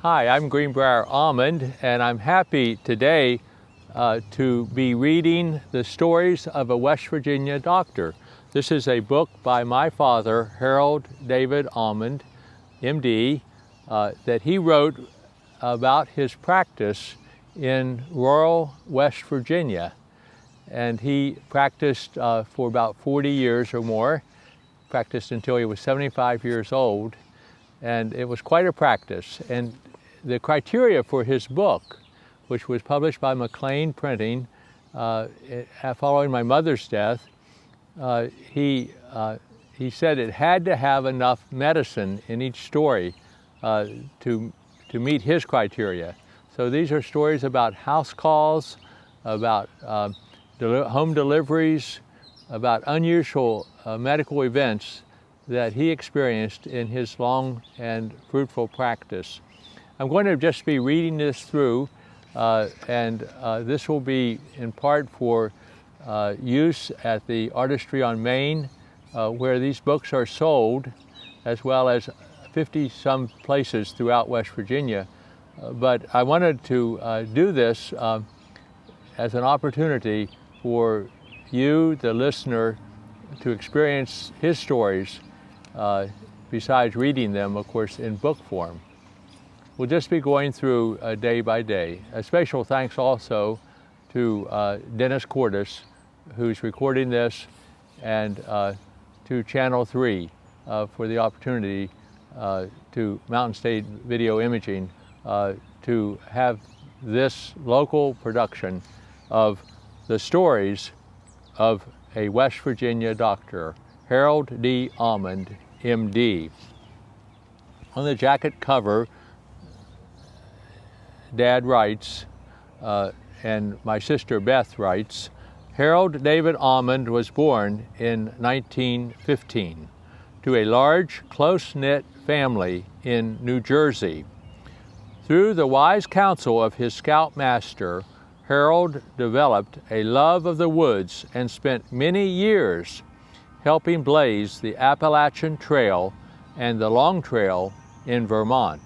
Hi, I'm Greenbrier Almond, and I'm happy today to be reading the stories of a West Virginia doctor. This is a book by my father, Harold David Almond, MD, that he wrote about his practice in rural West Virginia. And he practiced for about 40 years or more, practiced until he was 75 years old, and it was quite a practice. And the criteria for his book, which was published by McLean Printing following my mother's death, he said it had to have enough medicine in each story to meet his criteria. So these are stories about house calls, about home deliveries, about unusual medical events that he experienced in his long and fruitful practice. I'm going to just be reading this through, and this will be in part for use at the Artistry on Main, where these books are sold, as well as 50-some places throughout West Virginia. But I wanted to do this as an opportunity for you, the listener, to experience his stories, besides reading them, of course, in book form. We'll just be going through day by day. A special thanks also to Dennis Cordes, who's recording this, and to Channel 3 for the opportunity to Mountain State Video Imaging to have this local production of the stories of a West Virginia doctor, Harold D. Almond, MD. On the jacket cover, Dad writes, and my sister Beth writes, Harold David Almond was born in 1915 to a large, close-knit family in New Jersey. Through the wise counsel of his scoutmaster, Harold developed a love of the woods and spent many years helping blaze the Appalachian Trail and the Long Trail in Vermont.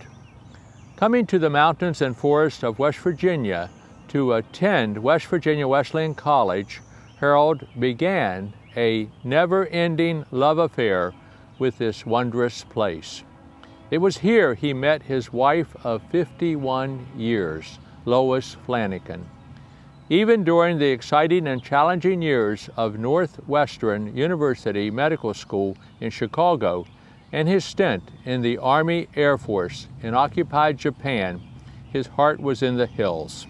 Coming to the mountains and forests of West Virginia to attend West Virginia Wesleyan College, Harold began a never-ending love affair with this wondrous place. It was here he met his wife of 51 years, Lois Flanagan. Even during the exciting and challenging years of Northwestern University Medical School in Chicago and his stint in the Army Air Force in occupied Japan, his heart was in the hills.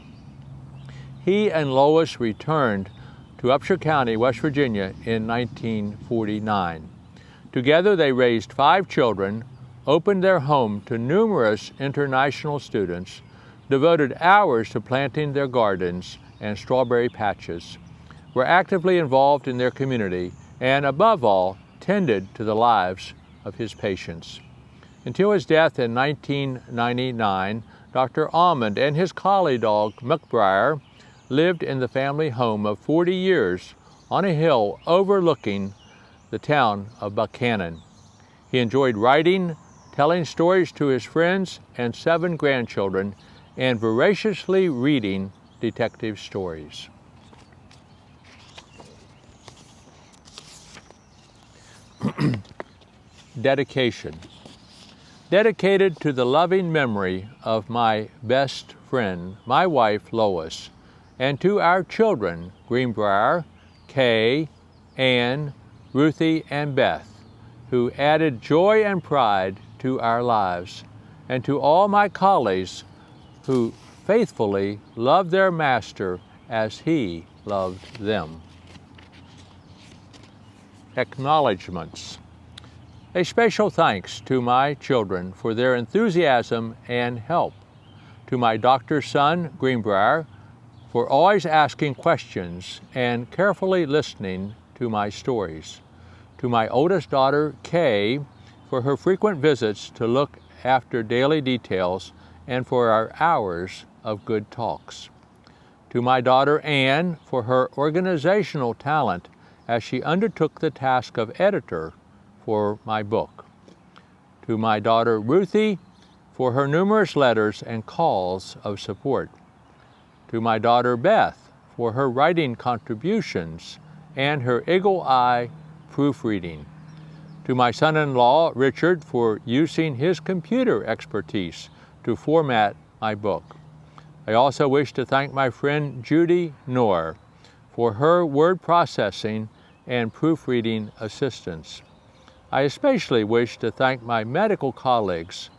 He and Lois returned to Upshur County, West Virginia in 1949. Together they raised 5 children, opened their home to numerous international students, devoted hours to planting their gardens and strawberry patches, were actively involved in their community, and above all, tended to the lives of his patients. Until his death in 1999, Dr. Almond and his collie dog, McBriar, lived in the family home of 40 years on a hill overlooking the town of Buchanan. He enjoyed writing, telling stories to his friends and 7 grandchildren, and voraciously reading detective stories. Dedication. Dedicated to the loving memory of my best friend, my wife Lois, and to our children, Greenbrier, Kay, Ann, Ruthie, and Beth, who added joy and pride to our lives, and to all my colleagues who faithfully loved their master as he loved them. Acknowledgements. A special thanks to my children for their enthusiasm and help, to my doctor's son, Greenbrier, for always asking questions and carefully listening to my stories, to my oldest daughter, Kay, for her frequent visits to look after daily details and for our hours of good talks, to my daughter, Ann, for her organizational talent as she undertook the task of editor for my book, to my daughter, Ruthie, for her numerous letters and calls of support. To my daughter Beth for her writing contributions and her eagle eye proofreading. To my son-in-law Richard for using his computer expertise to format my book. I also wish to thank my friend Judy Knorr for her word processing and proofreading assistance. I especially wish to thank my medical colleagues,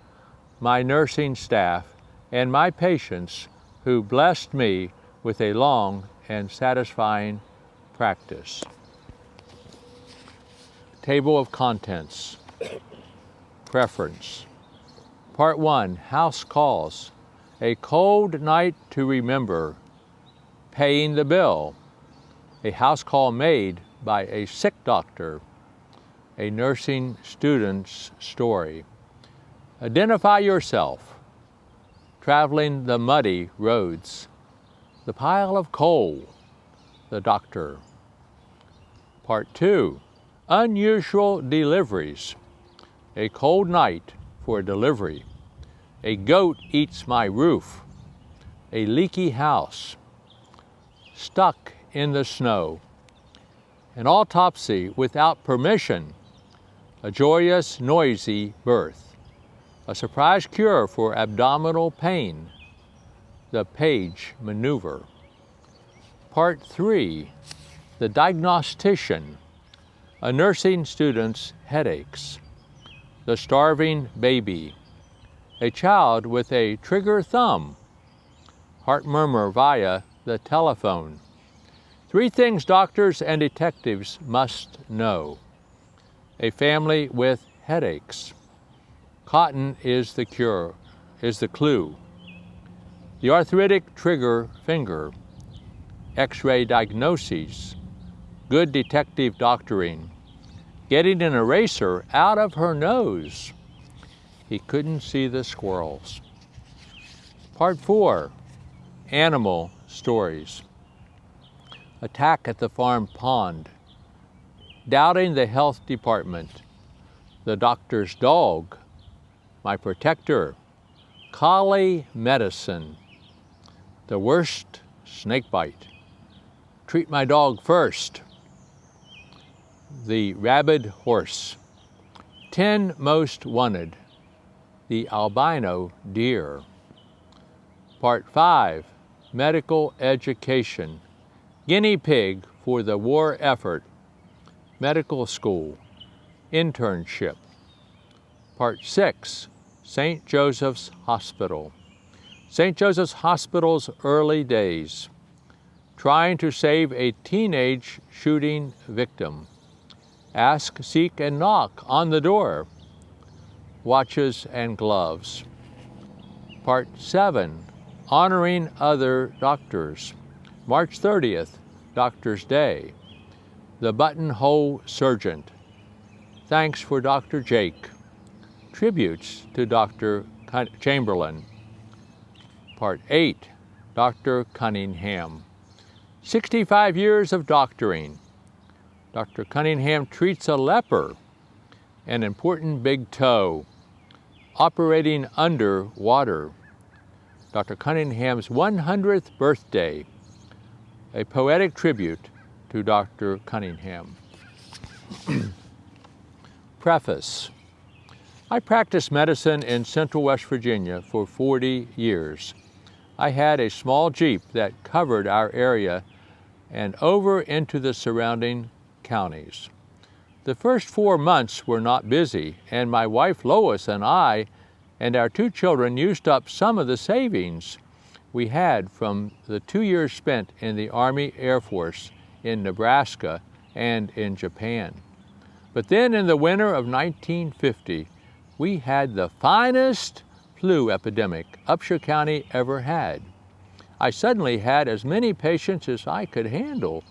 my nursing staff, and my patients who blessed me with a long and satisfying practice. Table of Contents. Preference. Part 1, House Calls. A cold night to remember. Paying the bill. A house call made by a sick doctor. A nursing student's story. Identify yourself. Traveling the muddy roads. The pile of coal. The doctor. Part 2, Unusual Deliveries. A cold night for delivery. A goat eats my roof. A leaky house. Stuck in the snow. An autopsy without permission. A joyous, noisy birth. A surprise cure for abdominal pain. The Page Maneuver. Part 3, The Diagnostician. A nursing student's headaches. The starving baby. A child with a trigger thumb. Heart murmur via the telephone. 3 things doctors and detectives must know. A family with headaches. Cotton is the cure, is the clue. The arthritic trigger finger. X-ray diagnoses. Good detective doctoring. Getting an eraser out of her nose. He couldn't see the squirrels. Part 4, Animal Stories. Attack at the farm pond. Doubting the health department. The doctor's dog. My protector. Collie medicine. The worst snake bite. Treat my dog first. The rabid horse. 10 most wanted. The albino deer. Part 5, Medical Education. Guinea pig for the war effort. Medical school. Internship. Part 6, St. Joseph's Hospital. St. Joseph's Hospital's early days. Trying to save a teenage shooting victim. Ask, seek, and knock on the door. Watches and gloves. Part 7, Honoring Other Doctors. March 30th, Doctor's Day. The Buttonhole Surgeon. Thanks for Dr. Jake. Tributes to Dr. Chamberlain. Part 8, Dr. Cunningham. 65 years of doctoring. Dr. Cunningham treats a leper. An important big toe. Operating underwater. Dr. Cunningham's 100th birthday. A poetic tribute to Dr. Cunningham. Preface. I practiced medicine in Central West Virginia for 40 years. I had a small Jeep that covered our area and over into the surrounding counties. The first 4 months were not busy, and my wife Lois and I and our 2 children used up some of the savings we had from the 2 years spent in the Army Air Force in Nebraska and in Japan. But then in the winter of 1950, we had the finest flu epidemic Upshur County ever had. I suddenly had as many patients as I could handle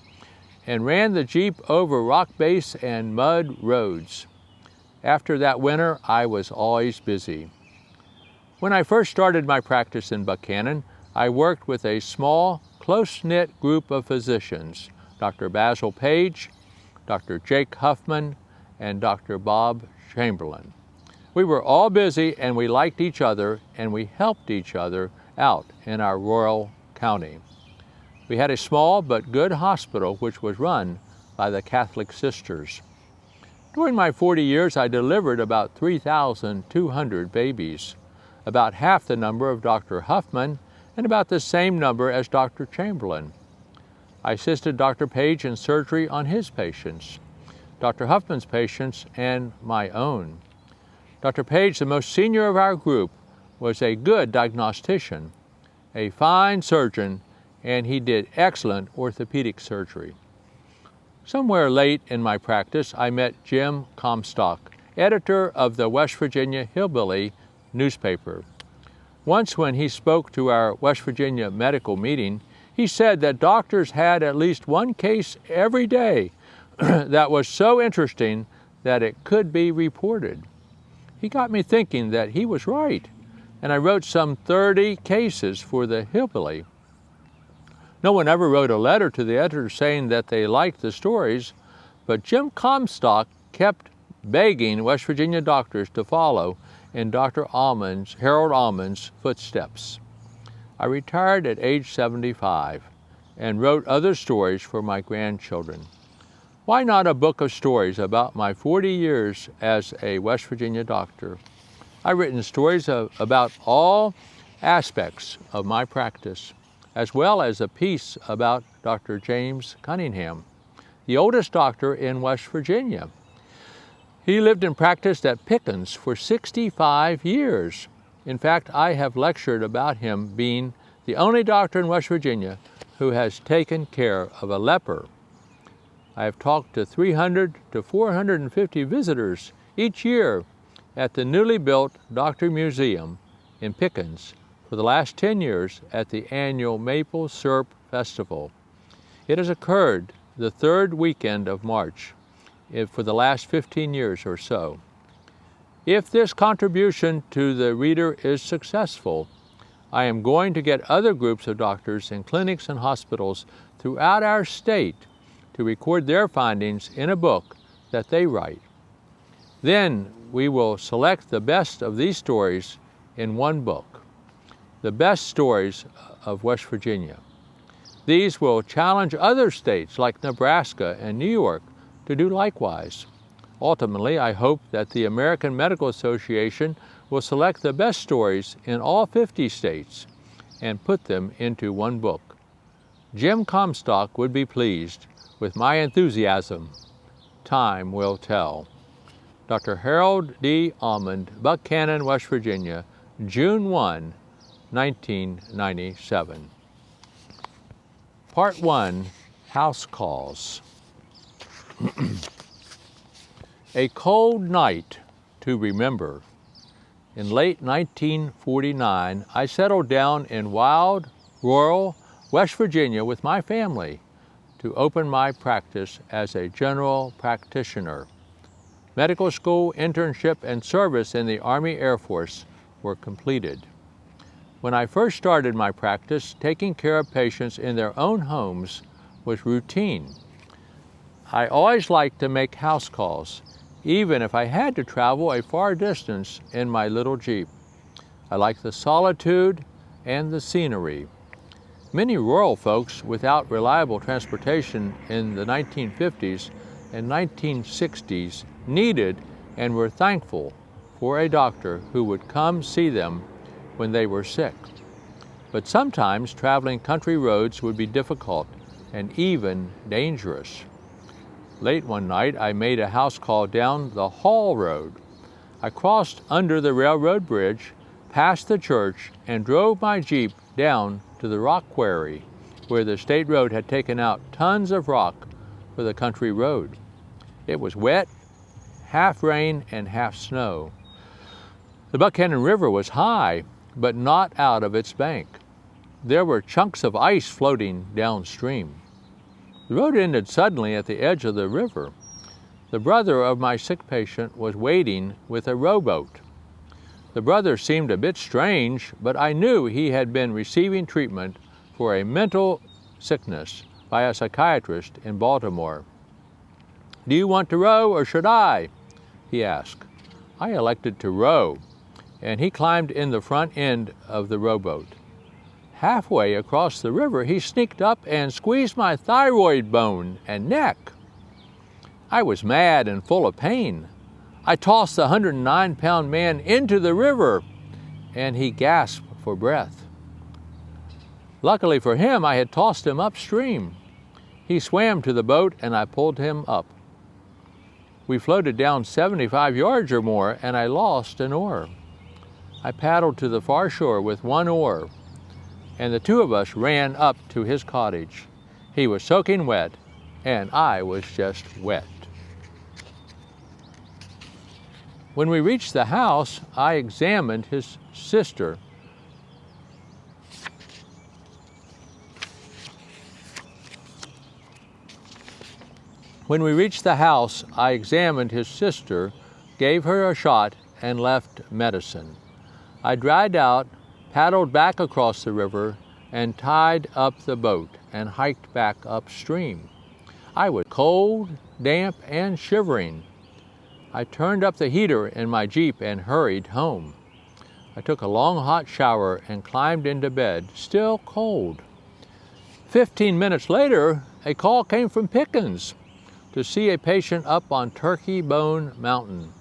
and ran the Jeep over rock base and mud roads. After that winter, I was always busy. When I first started my practice in Buchanan, I worked with a small, close-knit group of physicians, Dr. Basil Page, Dr. Jake Huffman, and Dr. Bob Chamberlain. We were all busy and we liked each other and we helped each other out in our rural county. We had a small but good hospital which was run by the Catholic sisters. During my 40 years, I delivered about 3,200 babies, about half the number of Dr. Huffman and about the same number as Dr. Chamberlain. I assisted Dr. Page in surgery on his patients, Dr. Huffman's patients, and my own. Dr. Page, the most senior of our group, was a good diagnostician, a fine surgeon, and he did excellent orthopedic surgery. Somewhere late in my practice, I met Jim Comstock, editor of the West Virginia Hillbilly newspaper. Once when he spoke to our West Virginia medical meeting, he said that doctors had at least one case every day that was so interesting that it could be reported. He got me thinking that he was right, and I wrote some 30 cases for the Hillbilly. No one ever wrote a letter to the editor saying that they liked the stories, but Jim Comstock kept begging West Virginia doctors to follow in Harold Almond's footsteps. I retired at age 75 and wrote other stories for my grandchildren. Why not a book of stories about my 40 years as a West Virginia doctor? I've written stories about all aspects of my practice, as well as a piece about Dr. James Cunningham, the oldest doctor in West Virginia. He lived and practiced at Pickens for 65 years. In fact, I have lectured about him being the only doctor in West Virginia who has taken care of a leper. I have talked to 300 to 450 visitors each year at the newly built Doctor Museum in Pickens for the last 10 years at the annual Maple Syrup Festival. It has occurred the third weekend of March for the last 15 years or so. If this contribution to the reader is successful, I am going to get other groups of doctors in clinics and hospitals throughout our state to record their findings in a book that they write. Then we will select the best of these stories in one book, the best stories of West Virginia. These will challenge other states like Nebraska and New York to do likewise. Ultimately, I hope that the American Medical Association will select the best stories in all 50 states and put them into one book. Jim Comstock would be pleased with my enthusiasm. Time will tell. Dr. Harold D. Almond, Buchanan, West Virginia, June 1, 1997. Part 1, House Calls. A cold night to remember. In late 1949, I settled down in wild, rural West Virginia with my family to open my practice as a general practitioner. Medical school, internship, and service in the Army Air Force were completed. When I first started my practice, taking care of patients in their own homes was routine. I always liked to make house calls, even if I had to travel a far distance in my little Jeep. I liked the solitude and the scenery. Many rural folks without reliable transportation in the 1950s and 1960s needed and were thankful for a doctor who would come see them when they were sick. But sometimes traveling country roads would be difficult and even dangerous. Late one night, I made a house call down the Hall Road. I crossed under the railroad bridge, past the church, and drove my Jeep down to the rock quarry, where the state road had taken out tons of rock for the country road. It was wet, half rain and half snow. The Buchanan River was high, but not out of its bank. There were chunks of ice floating downstream. The road ended suddenly at the edge of the river. The brother of my sick patient was waiting with a rowboat. The brother seemed a bit strange, but I knew he had been receiving treatment for a mental sickness by a psychiatrist in Baltimore. "Do you want to row or should I?" he asked. I elected to row, and he climbed in the front end of the rowboat. Halfway across the river, he sneaked up and squeezed my thyroid bone and neck. I was mad and full of pain. I tossed the 109-pound man into the river, and he gasped for breath. Luckily for him, I had tossed him upstream. He swam to the boat, and I pulled him up. We floated down 75 yards or more, and I lost an oar. I paddled to the far shore with one oar, and the two of us ran up to his cottage. He was soaking wet, and I was just wet. When we reached the house, I examined his sister. When we reached the house, I examined his sister, gave her a shot, and left medicine. I dried out, paddled back across the river, and tied up the boat and hiked back upstream. I was cold, damp, and shivering. I turned up the heater in my Jeep and hurried home. I took a long hot shower and climbed into bed, still cold. 15 minutes later, a call came from Pickens to see a patient up on Turkey Bone Mountain.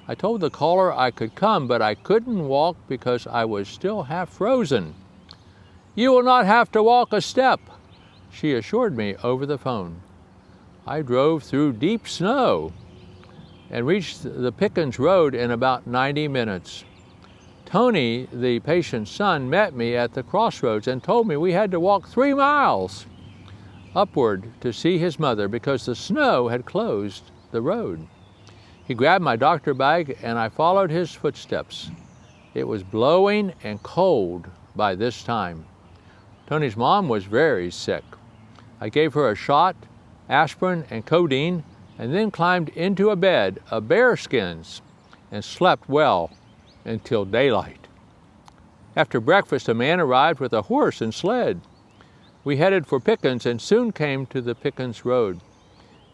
I told the caller I could come, but I couldn't walk because I was still half frozen. "You will not have to walk a step," she assured me over the phone. I drove through deep snow and reached the Pickens Road in about 90 minutes. Tony, the patient's son, met me at the crossroads and told me we had to walk 3 miles upward to see his mother because the snow had closed the road. He grabbed my doctor bag and I followed his footsteps. It was blowing and cold by this time. Tony's mom was very sick. I gave her a shot, aspirin and codeine, and then climbed into a bed of bearskins and slept well until daylight. After breakfast, a man arrived with a horse and sled. We headed for Pickens and soon came to the Pickens Road.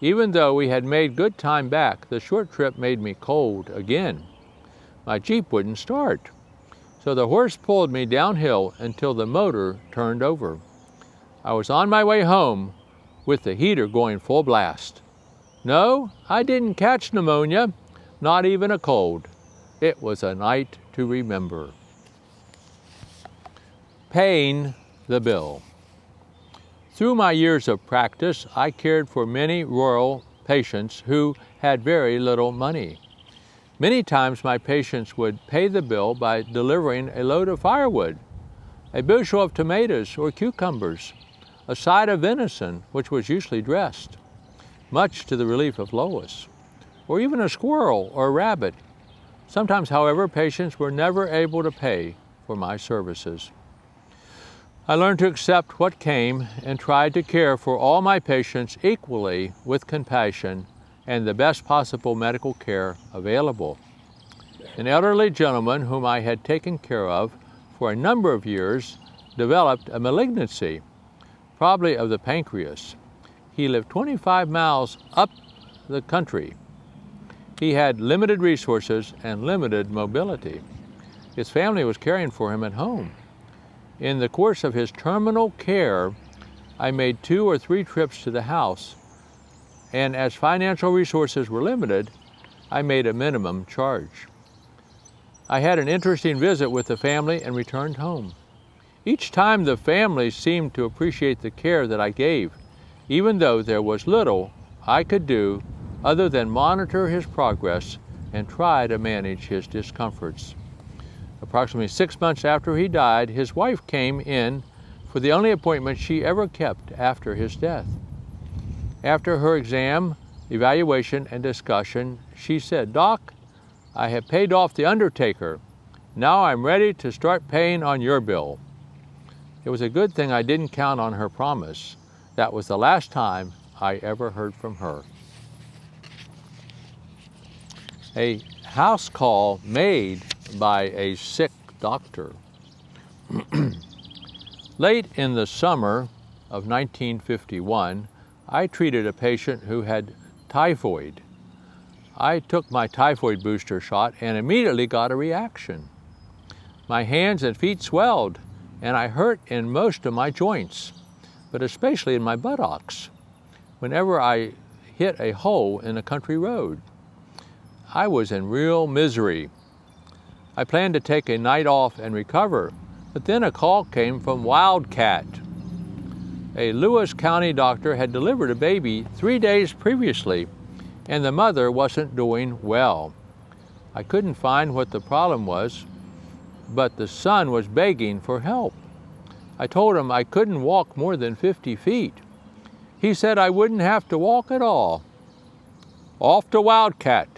Even though we had made good time back, the short trip made me cold again. My Jeep wouldn't start, so the horse pulled me downhill until the motor turned over. I was on my way home with the heater going full blast. No, I didn't catch pneumonia, not even a cold. It was a night to remember. Paying the bill. Through my years of practice, I cared for many rural patients who had very little money. Many times my patients would pay the bill by delivering a load of firewood, a bushel of tomatoes or cucumbers, a side of venison, which was usually dressed, much to the relief of Lois, or even a squirrel or a rabbit. Sometimes, however, patients were never able to pay for my services. I learned to accept what came and tried to care for all my patients equally with compassion and the best possible medical care available. An elderly gentleman whom I had taken care of for a number of years developed a malignancy, probably of the pancreas. He lived 25 miles up the country. He had limited resources and limited mobility. His family was caring for him at home. In the course of his terminal care, I made 2 or 3 trips to the house, and as financial resources were limited, I made a minimum charge. I had an interesting visit with the family and returned home. Each time the family seemed to appreciate the care that I gave, even though there was little I could do other than monitor his progress and try to manage his discomforts. Approximately 6 months after he died, his wife came in for the only appointment she ever kept after his death. After her exam, evaluation, and discussion, she said, "Doc, I have paid off the undertaker. Now I'm ready to start paying on your bill." It was a good thing I didn't count on her promise. That was the last time I ever heard from her. A house call made by a sick doctor. Late in the summer of 1951, I treated a patient who had typhoid. I took my typhoid booster shot and immediately got a reaction. My hands and feet swelled, and I hurt in most of my joints, but especially in my buttocks, whenever I hit a hole in a country road. I was in real misery. I planned to take a night off and recover, but then a call came from Wildcat. A Lewis County doctor had delivered a baby 3 days previously, and the mother wasn't doing well. I couldn't find what the problem was, but the son was begging for help. I told him I couldn't walk more than 50 feet. He said I wouldn't have to walk at all. Off to Wildcat.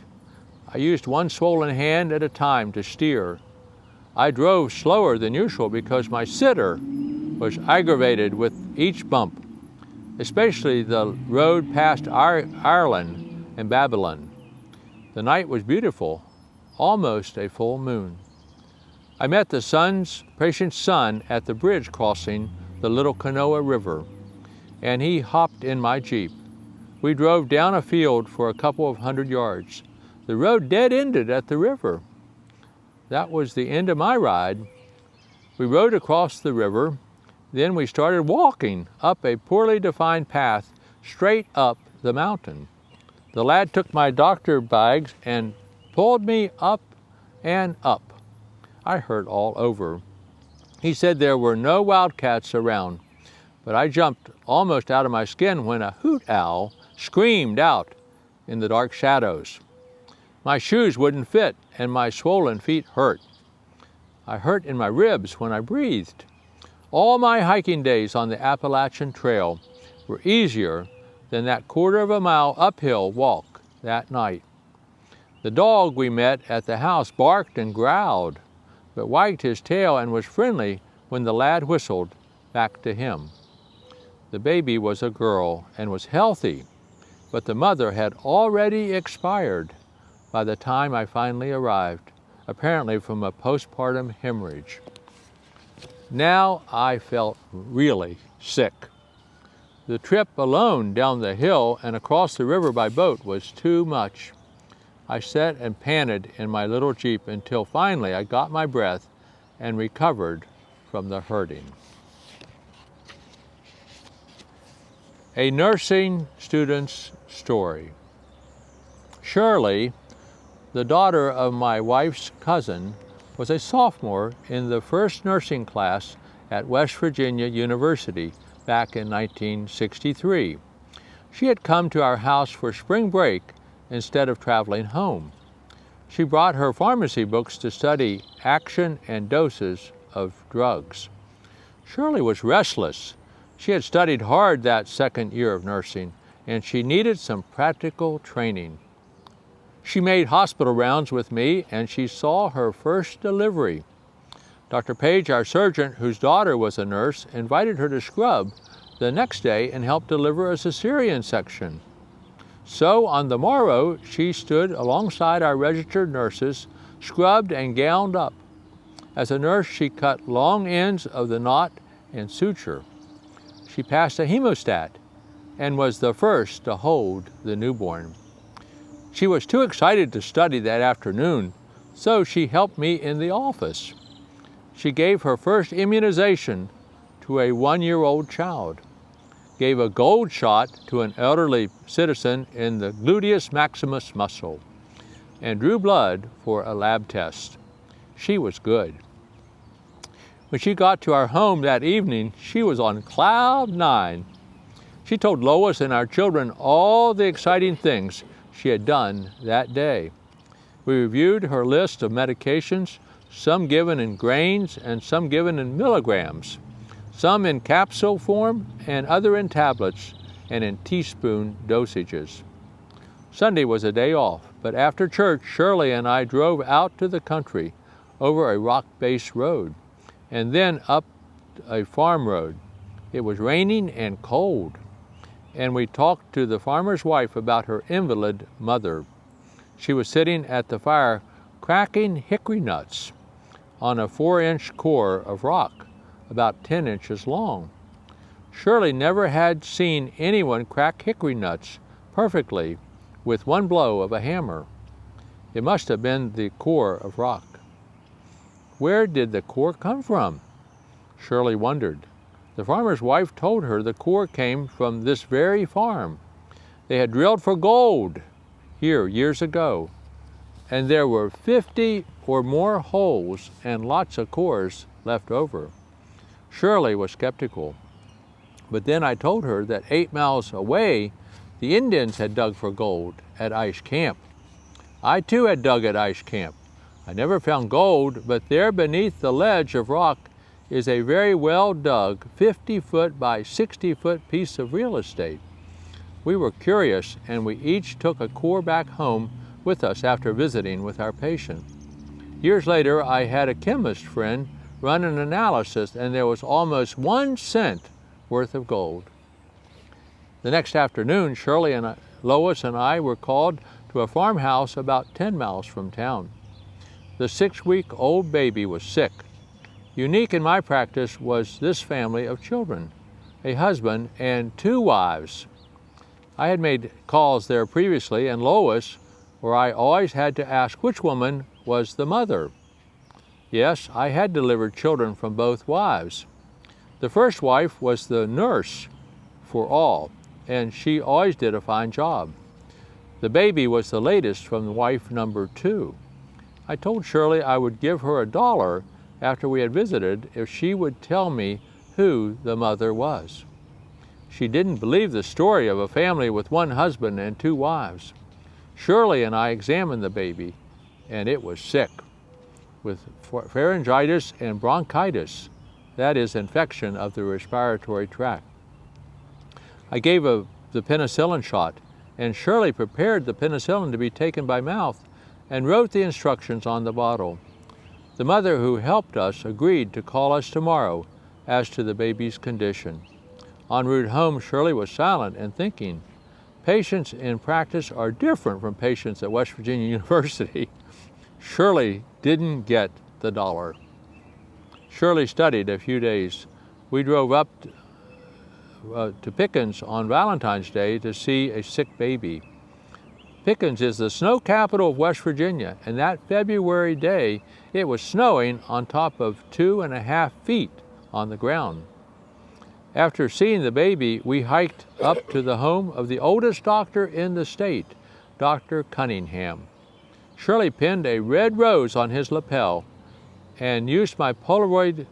I used one swollen hand at a time to steer. I drove slower than usual because my sitter was aggravated with each bump, especially the road past Ireland and Babylon. The night was beautiful, almost a full moon. I met the patient's son at the bridge crossing the Little Kanawha River, and he hopped in my Jeep. We drove down a field for a couple of 100 yards. The road dead-ended at the river. That was the end of my ride. We rode across the river, then we started walking up a poorly defined path straight up the mountain. The lad took my doctor bags and pulled me up and up. I hurt all over. He said there were no wildcats around, but I jumped almost out of my skin when a hoot owl screamed out in the dark shadows. My shoes wouldn't fit and my swollen feet hurt. I hurt in my ribs when I breathed. All my hiking days on the Appalachian Trail were easier than that 1/4 of a mile uphill walk that night. The dog we met at the house barked and growled, but wagged his tail and was friendly when the lad whistled back to him. The baby was a girl and was healthy, but the mother had already expired by the time I finally arrived, apparently from a postpartum hemorrhage. Now I felt really sick. The trip alone down the hill and across the river by boat was too much. I sat and panted in my little Jeep until finally I got my breath and recovered from the hurting. A nursing student's story. Shirley, the daughter of my wife's cousin, was a sophomore in the first nursing class at West Virginia University back in 1963. She had come to our house for spring break instead of traveling home. She brought her pharmacy books to study action and doses of drugs. Shirley was restless. She had studied hard that second year of nursing, and she needed some practical training. She made hospital rounds with me, and she saw her first delivery. Dr. Page, our surgeon, whose daughter was a nurse, invited her to scrub the next day and help deliver a cesarean section. So on the morrow, she stood alongside our registered nurses, scrubbed and gowned up. As a nurse, she cut long ends of the knot and suture. She passed a hemostat and was the first to hold the newborn. She was too excited to study that afternoon, so she helped me in the office. She gave her first immunization to a 1-year-old child, gave a gold shot to an elderly citizen in the gluteus maximus muscle, and drew blood for a lab test. She was good. When she got to our home that evening, she was on cloud 9. She told Lois and our children all the exciting things she had done that day. We reviewed her list of medications, some given in grains and some given in milligrams, some in capsule form and other in tablets and in teaspoon dosages. Sunday was a day off, but after church, Shirley and I drove out to the country over a rock-based road and then up a farm road. It was raining and cold, and we talked to the farmer's wife about her invalid mother. She was sitting at the fire cracking hickory nuts on a 4-inch core of rock, about 10 inches long. Shirley never had seen anyone crack hickory nuts perfectly with one blow of a hammer. It must have been the core of rock. Where did the core come from? Shirley wondered. The farmer's wife told her the core came from this very farm. They had drilled for gold here years ago, and there were 50 or more holes and lots of cores left over. Shirley was skeptical, but then I told her that 8 miles away, the Indians had dug for gold at Ice Camp. I too had dug at Ice Camp. I never found gold, but there beneath the ledge of rock is a very well dug 50-foot by 60-foot piece of real estate. We were curious, and we each took a core back home with us after visiting with our patient. Years later, I had a chemist friend run an analysis, and there was almost 1 cent worth of gold. The next afternoon, Shirley and Lois and I were called to a farmhouse about 10 miles from town. The 6-week-old baby was sick. Unique in my practice was this family of children, a husband and 2 wives. I had made calls there previously, and Lois, where I always had to ask which woman was the mother. Yes, I had delivered children from both wives. The first wife was the nurse for all, and she always did a fine job. The baby was the latest from wife number 2. I told Shirley I would give her $1 after we had visited if she would tell me who the mother was. She didn't believe the story of a family with 1 husband and 2 wives. Shirley and I examined the baby, and it was sick with pharyngitis and bronchitis, that is, infection of the respiratory tract. I gave the penicillin shot, and Shirley prepared the penicillin to be taken by mouth and wrote the instructions on the bottle. The mother who helped us agreed to call us tomorrow as to the baby's condition. En route home, Shirley was silent and thinking. Patients in practice are different from patients at West Virginia University. Shirley didn't get the $1. Shirley studied a few days. We drove up to Pickens on Valentine's Day to see a sick baby. Pickens is the snow capital of West Virginia, and that February day it was snowing on top of 2.5 feet on the ground. After seeing the baby, we hiked up to the home of the oldest doctor in the state, Dr. Cunningham. Shirley pinned a red rose on his lapel and used my Polaroid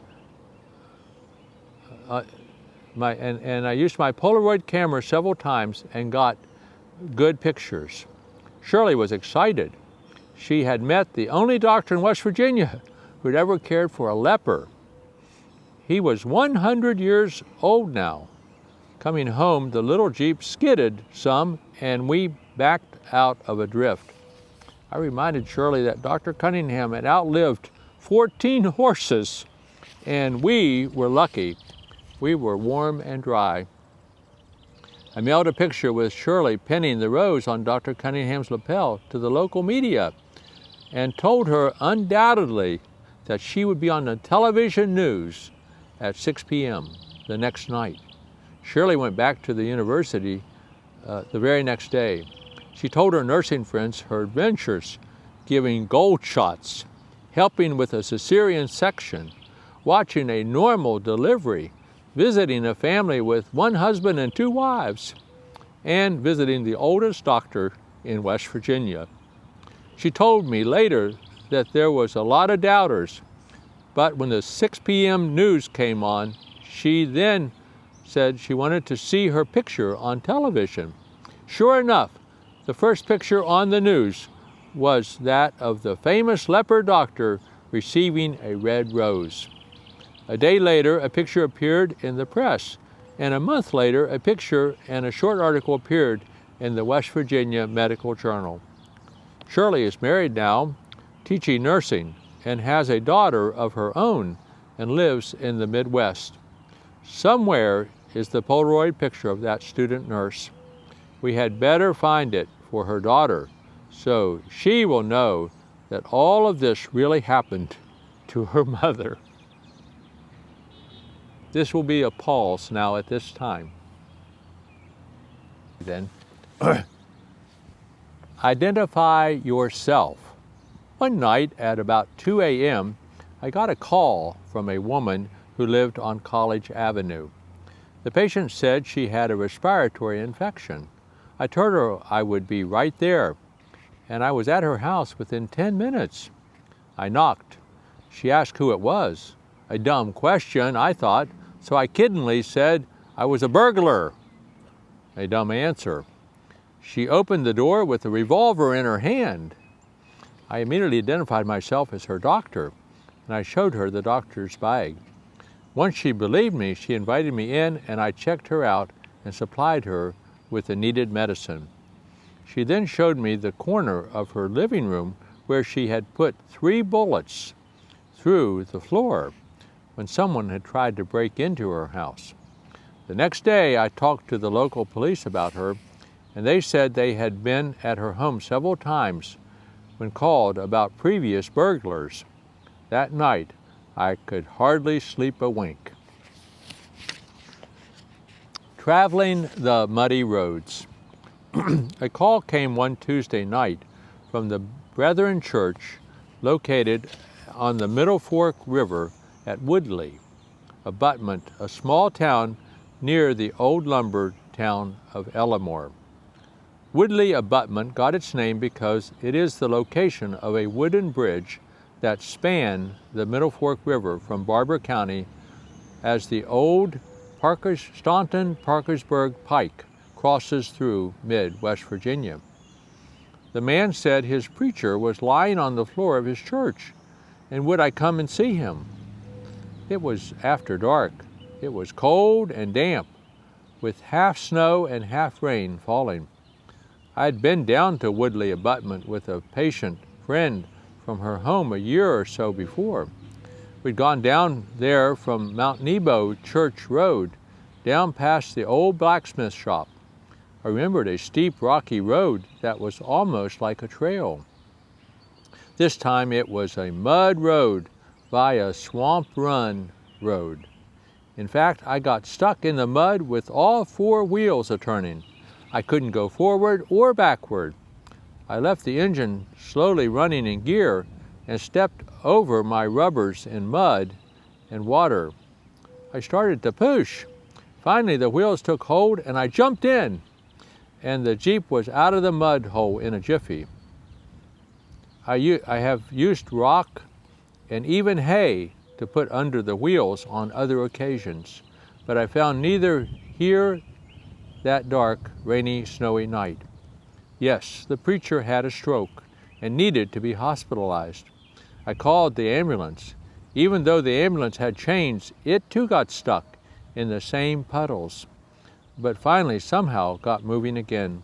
I used my Polaroid camera several times and got good pictures. Shirley was excited. She had met the only doctor in West Virginia who'd ever cared for a leper. He was 100 years old now. Coming home, the little Jeep skidded some, and we backed out of a drift. I reminded Shirley that Dr. Cunningham had outlived 14 horses, and we were lucky. We were warm and dry. I mailed a picture with Shirley pinning the rose on Dr. Cunningham's lapel to the local media and told her undoubtedly that she would be on the television news at 6 p.m. the next night. Shirley went back to the university the very next day. She told her nursing friends her adventures, giving gold shots, helping with a cesarean section, watching a normal delivery, visiting a family with 1 husband and 2 wives, and visiting the oldest doctor in West Virginia. She told me later that there was a lot of doubters, but when the 6 p.m. news came on, she then said she wanted to see her picture on television. Sure enough, the first picture on the news was that of the famous leper doctor receiving a red rose. A day later, a picture appeared in the press, and a month later, a picture and a short article appeared in the West Virginia Medical Journal. Shirley is married now, teaching nursing, and has a daughter of her own and lives in the Midwest. Somewhere is the Polaroid picture of that student nurse. We had better find it for her daughter, so she will know that all of this really happened to her mother. This will be a pause now at this time. Then, Identify yourself. One night at about 2 a.m., I got a call from a woman who lived on College Avenue. The patient said she had a respiratory infection. I told her I would be right there, and I was at her house within 10 minutes. I knocked. She asked who it was. A dumb question, I thought, so I kiddingly said I was a burglar. A dumb answer. She opened the door with a revolver in her hand. I immediately identified myself as her doctor, and I showed her the doctor's bag. Once she believed me, she invited me in, and I checked her out and supplied her with the needed medicine. She then showed me the corner of her living room where she had put 3 bullets through the floor when someone had tried to break into her house. The next day, I talked to the local police about her, and they said they had been at her home several times when called about previous burglars. That night, I could hardly sleep a wink. Traveling the muddy roads. A call came one Tuesday night from the Brethren Church located on the Middle Fork River at Woodley Abutment, a small town near the old lumber town of Ellimore. Woodley Abutment got its name because it is the location of a wooden bridge that spanned the Middle Fork River from Barber County as the old Staunton-Parkersburg Pike crosses through mid-West Virginia. The man said his preacher was lying on the floor of his church, and would I come and see him? It was after dark. It was cold and damp, with half snow and half rain falling. I had been down to Woodley Abutment with a patient friend from her home a year or so before. We'd gone down there from Mount Nebo Church Road, down past the old blacksmith shop. I remembered a steep, rocky road that was almost like a trail. This time it was a mud road via Swamp Run Road. In fact, I got stuck in the mud with all 4 wheels a-turning. I couldn't go forward or backward. I left the engine slowly running in gear and stepped over my rubbers in mud and water. I started to push. Finally, the wheels took hold and I jumped in, and the Jeep was out of the mud hole in a jiffy. I have used rock and even hay to put under the wheels on other occasions, but I found neither here that dark, rainy, snowy night. Yes, the preacher had a stroke and needed to be hospitalized. I called the ambulance. Even though the ambulance had chains, it too got stuck in the same puddles, but finally somehow got moving again.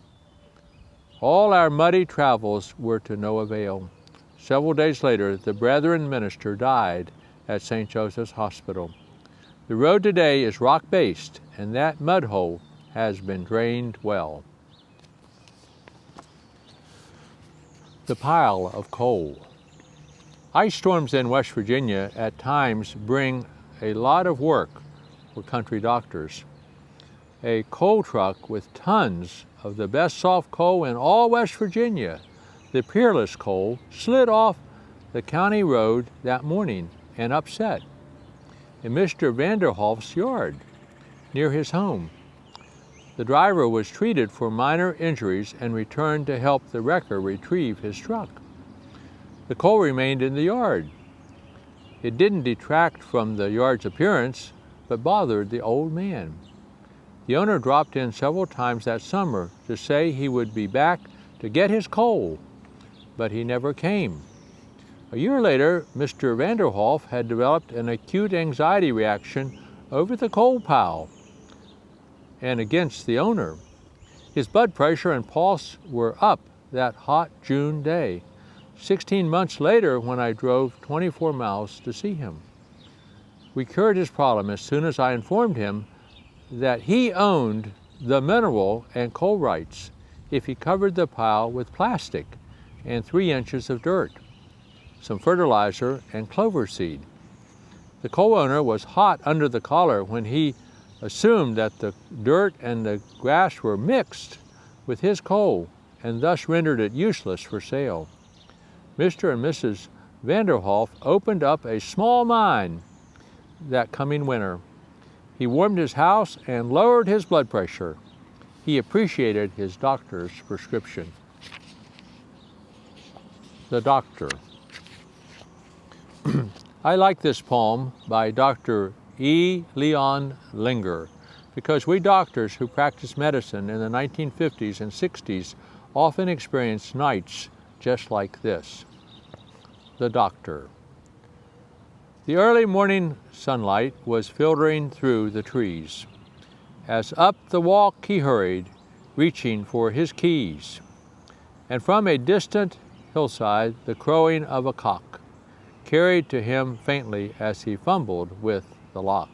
All our muddy travels were to no avail. Several days later, the Brethren minister died at St. Joseph's Hospital. The road today is rock-based, and that mud hole has been drained well. The pile of coal. Ice storms in West Virginia at times bring a lot of work for country doctors. A coal truck with tons of the best soft coal in all West Virginia, the Peerless coal, slid off the county road that morning and upset in Mr. Vanderhoff's yard near his home. The driver was treated for minor injuries and returned to help the wrecker retrieve his truck. The coal remained in the yard. It didn't detract from the yard's appearance, but bothered the old man. The owner dropped in several times that summer to say he would be back to get his coal, but he never came. A year later, Mr. Vanderhoff had developed an acute anxiety reaction over the coal pile and against the owner. His blood pressure and pulse were up that hot June day, 16 months later when I drove 24 miles to see him. We cured his problem as soon as I informed him that he owned the mineral and coal rights if he covered the pile with plastic and 3 inches of dirt, some fertilizer, and clover seed. The coal owner was hot under the collar when he assumed that the dirt and the grass were mixed with his coal and thus rendered it useless for sale. Mr. and Mrs. Vanderhoff opened up a small mine that coming winter. He warmed his house and lowered his blood pressure. He appreciated his doctor's prescription. The Doctor. I like this poem by Dr. E. Leon Linger because we doctors who practiced medicine in the 1950s and 60s often experienced nights just like this. The Doctor. The early morning sunlight was filtering through the trees. As up the walk he hurried, reaching for his keys. And from a distant hillside the crowing of a cock carried to him faintly as he fumbled with the lock.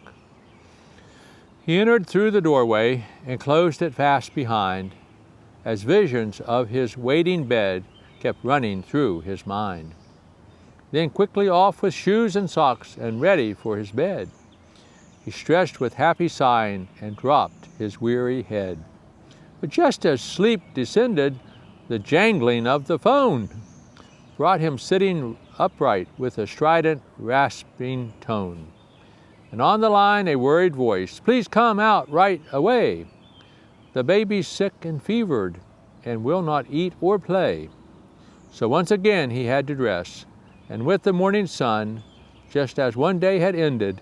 He entered through the doorway and closed it fast behind, as visions of his waiting bed kept running through his mind. Then quickly off with shoes and socks and ready for his bed. He stretched with happy sighing and dropped his weary head. But just as sleep descended, the jangling of the phone brought him sitting upright with a strident, rasping tone. And on the line a worried voice, "Please come out right away. The baby's sick and fevered and will not eat or play." So once again he had to dress, and with the morning sun, just as one day had ended,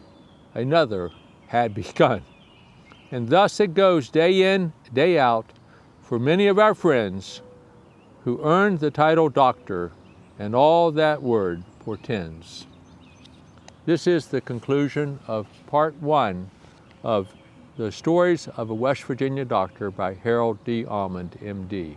another had begun. And thus it goes day in, day out, for many of our friends who earned the title doctor and all that word portends. This is the conclusion of part 1 of The Stories of a West Virginia Doctor by Harold D. Almond, M.D.